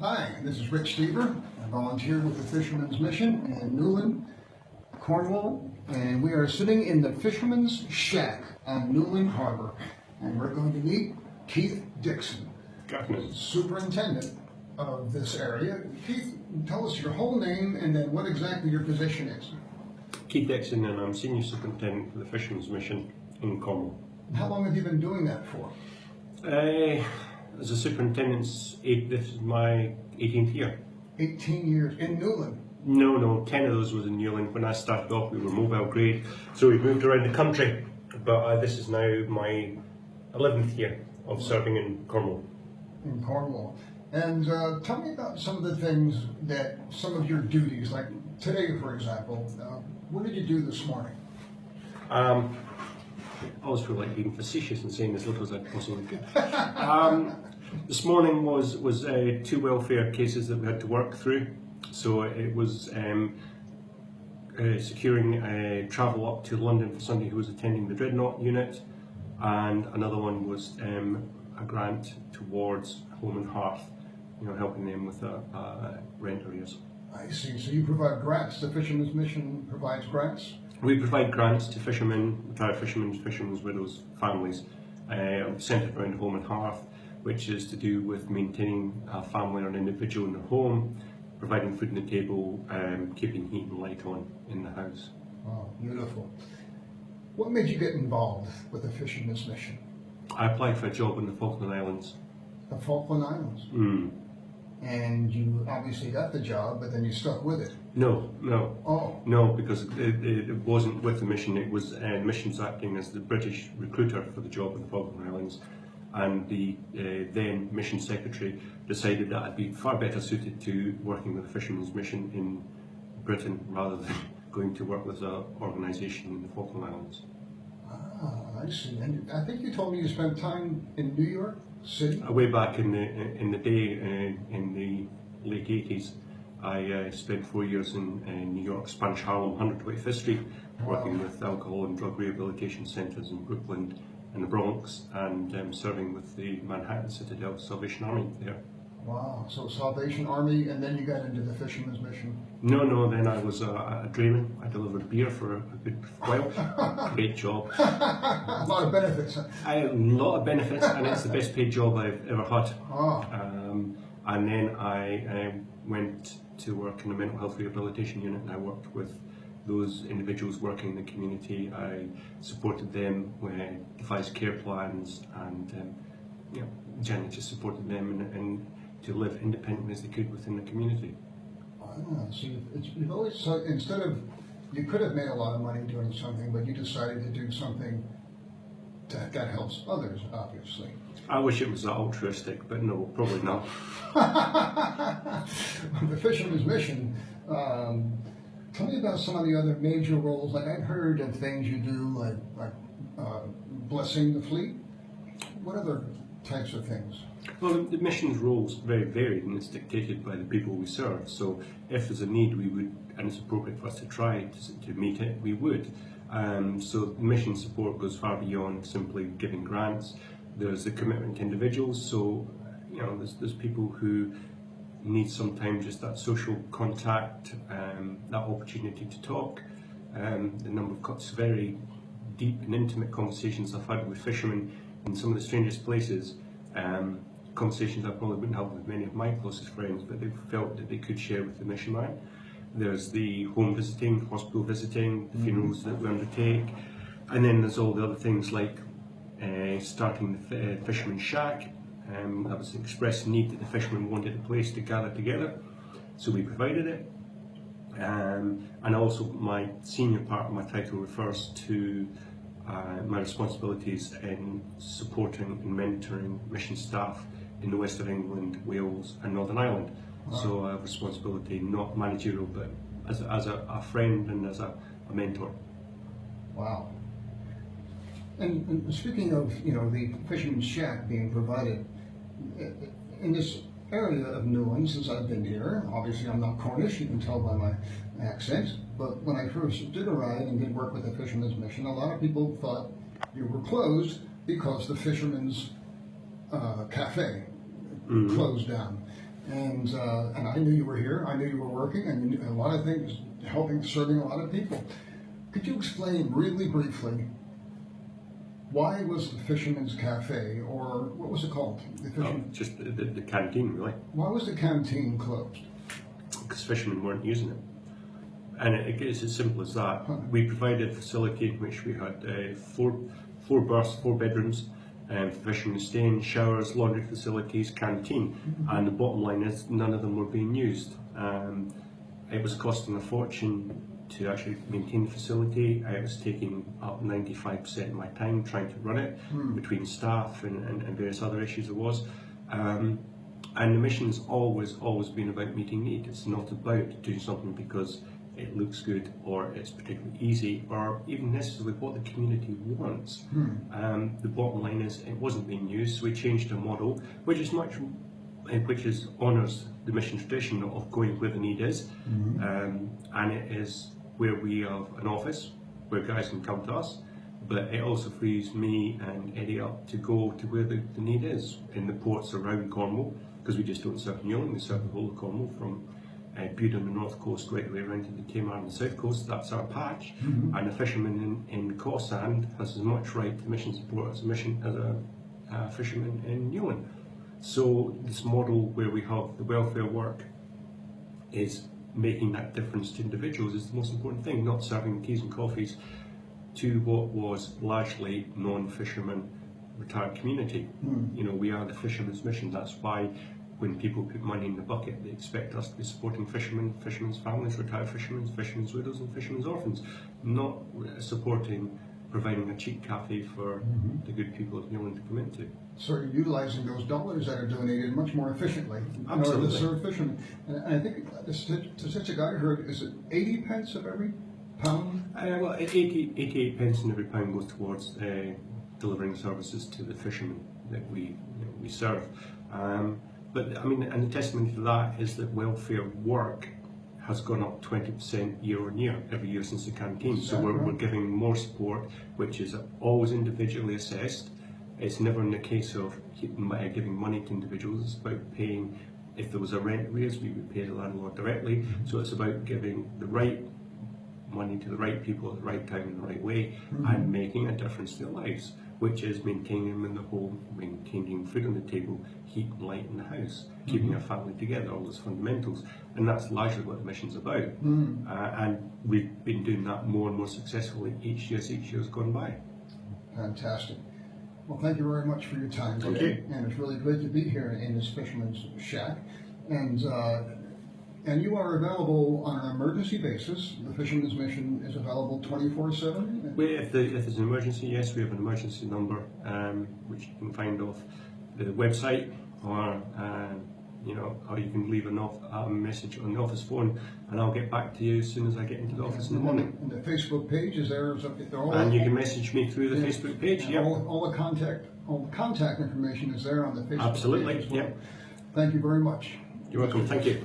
Hi, this is Rich Stever. I volunteer with the Fisherman's Mission in Newland, Cornwall, and we are sitting in the Fisherman's Shack on Newland Harbor, and we're going to meet Keith Dickson, Superintendent of this area. Keith, tell us your whole name and then what exactly your position is. Keith Dickson, and I'm Senior Superintendent for the Fisherman's Mission in Cornwall. How long have you been doing that for? As a superintendent, this is my 18th year. 18 years in Newland? No, 10 of those was in Newland. When I started off, we were mobile grade, so we moved around the country. But this is now my 11th year of serving in Cornwall. In Cornwall. And tell me about some of the things that, some of your duties, like today, for example. What did you do this morning? I always feel like being facetious and saying as little as I possibly could. This morning was two welfare cases that we had to work through. So it was securing travel up to London for somebody who was attending the Dreadnought unit, and another one was a grant towards Home and Hearth, helping them with rent arrears. I see. So you provide grants. The Fisherman's Mission provides grants? We provide grants to fishermen, retired fishermen, fishermen's widows, families, centred around Home and Hearth, which is to do with maintaining a family or an individual in their home, providing food on the table, keeping heat and light on in the house. Oh, beautiful. What made you get involved with the Fisherman's Mission? I applied for a job in the Falkland Islands. The Falkland Islands? And you obviously got the job, but then you stuck with it. No. Oh. No, because it wasn't with the mission. It was missions acting as the British recruiter for the job in the Falkland Islands, and the then mission secretary decided that I'd be far better suited to working with the Fisherman's Mission in Britain rather than going to work with an organisation in the Falkland Islands. Ah, I see. And I think you told me you spent time in New York City? Way back in the day, in the late 80s, I spent 4 years in New York, Spanish Harlem, 125th Street, working with alcohol and drug rehabilitation centres in Brooklyn and the Bronx, and serving with the Manhattan Citadel Salvation Army there. Wow, so Salvation Army, and then you got into the Fisherman's Mission? No, then I was a drayman. I delivered beer for a good while. Great job. A lot of benefits. A lot of benefits, and it's the best paid job I've ever had. Oh. And then I went to work in a mental health rehabilitation unit, and I worked with those individuals working in the community. I supported them with devised care plans, and generally just supported them and to live independently as they could within the community. So you've always, so instead of, you could have made a lot of money doing something, but you decided to do something that helps others, obviously. I wish it was altruistic, but no, probably not. The Fisherman's Mission, tell me about some of the other major roles. Like I've heard of things you do, like blessing the fleet. What other types of things? Well, the mission's role is very varied, and it's dictated by the people we serve. So if there's a need, we would, and it's appropriate for us to try to meet it, we would. So mission support goes far beyond simply giving grants. There's the commitment to individuals. So there's people who need sometimes just that social contact, that opportunity to talk. The number of very deep and intimate conversations I've had with fishermen in some of the strangest places. Conversations I probably wouldn't have with many of my closest friends, but they felt that they could share with the mission man. There's the home visiting, hospital visiting, the funerals that we undertake, and then there's all the other things like starting the Fisherman's Shack. That was an express need that the fishermen wanted a place to gather together, so we provided it. And also my senior part of my title refers to my responsibilities in supporting and mentoring mission staff in the west of England, Wales and Northern Ireland. Wow. So I have responsibility, not managerial, but as a friend and as a mentor. Wow. And speaking of the Fisherman's Shack being provided, in this area of Newland, since I've been here, obviously I'm not Cornish, you can tell by my accent, but when I first did arrive and did work with the Fisherman's Mission, a lot of people thought you were closed because the Fisherman's Cafe closed down. And I knew you were here. I knew you were working, and you knew a lot of things, serving a lot of people. Could you explain really briefly why was the Fisherman's Cafe, or what was it called? Just the canteen, really. Why was the canteen closed? Because fishermen weren't using it. And it's as simple as that. Huh. We provided a facility in which we had four berths, 4 bedrooms, fishermen staying, showers, laundry facilities, canteen. And the bottom line is none of them were being used. It was costing a fortune to actually maintain the facility. I was taking up 95% of my time trying to run it between staff and various other issues there was. And the mission's always been about meeting need. It's not about doing something because it looks good or it's particularly easy or even necessarily what the community wants. The bottom line is it wasn't being used, so we changed the model, which honours the mission tradition of going where the need is, and it is where we have an office where guys can come to us, but it also frees me and Eddie up to go to where the need is in the ports around Cornwall, because we just don't serve Newland, we serve the whole of Cornwall from Bude on the north coast right the way around to the Tamar on the south coast. That's our patch, and a fisherman in Cawsand has as much right to mission support as a fisherman in Newland. So this model where we have the welfare work is making that difference to individuals is the most important thing, not serving teas and coffees to what was largely non-fisherman retired community. You know, we are the fisherman's mission. That's why when people put money in the bucket, they expect us to be supporting fishermen, fishermen's families, retired fishermen, fishermen's widows and fishermen's orphans, not supporting providing a cheap cafe for the good people of Newland to come into. So you're utilizing those dollars that are donated much more efficiently in order to serve fishermen. And I think the statistic I heard is it 80 pence of every pound? Well, 88 pence in every pound goes towards delivering services to the fishermen that we serve. But I mean, and the testimony to that is that welfare work has gone up 20% year on year, every year since the canteen. So we're giving more support, which is always individually assessed. It's never in the case of giving money to individuals. It's about paying, if there was a rent arrears, we would pay the landlord directly. So it's about giving the right money to the right people at the right time in the right way, and making a difference to their lives, which is maintaining them in the home, maintaining food on the table, heat and light in the house, keeping a family together, all those fundamentals. And that's largely what the mission's about. And we've been doing that more and more successfully each year's gone by. Fantastic. Well, thank you very much for your time today. And it's really great to be here in this Fisherman's Shack. And you are available on an emergency basis. The Fisherman's Mission is available 24/7? If there's an emergency, yes, we have an emergency number, which you can find off the website, or or you can leave a message on the office phone, and I'll get back to you as soon as I get into the office in the morning. And the Facebook page is there? And you can message me through the Facebook page. Yeah. All the contact information is there on the Facebook page as well. Yeah. Thank you very much. You're welcome. Thank you.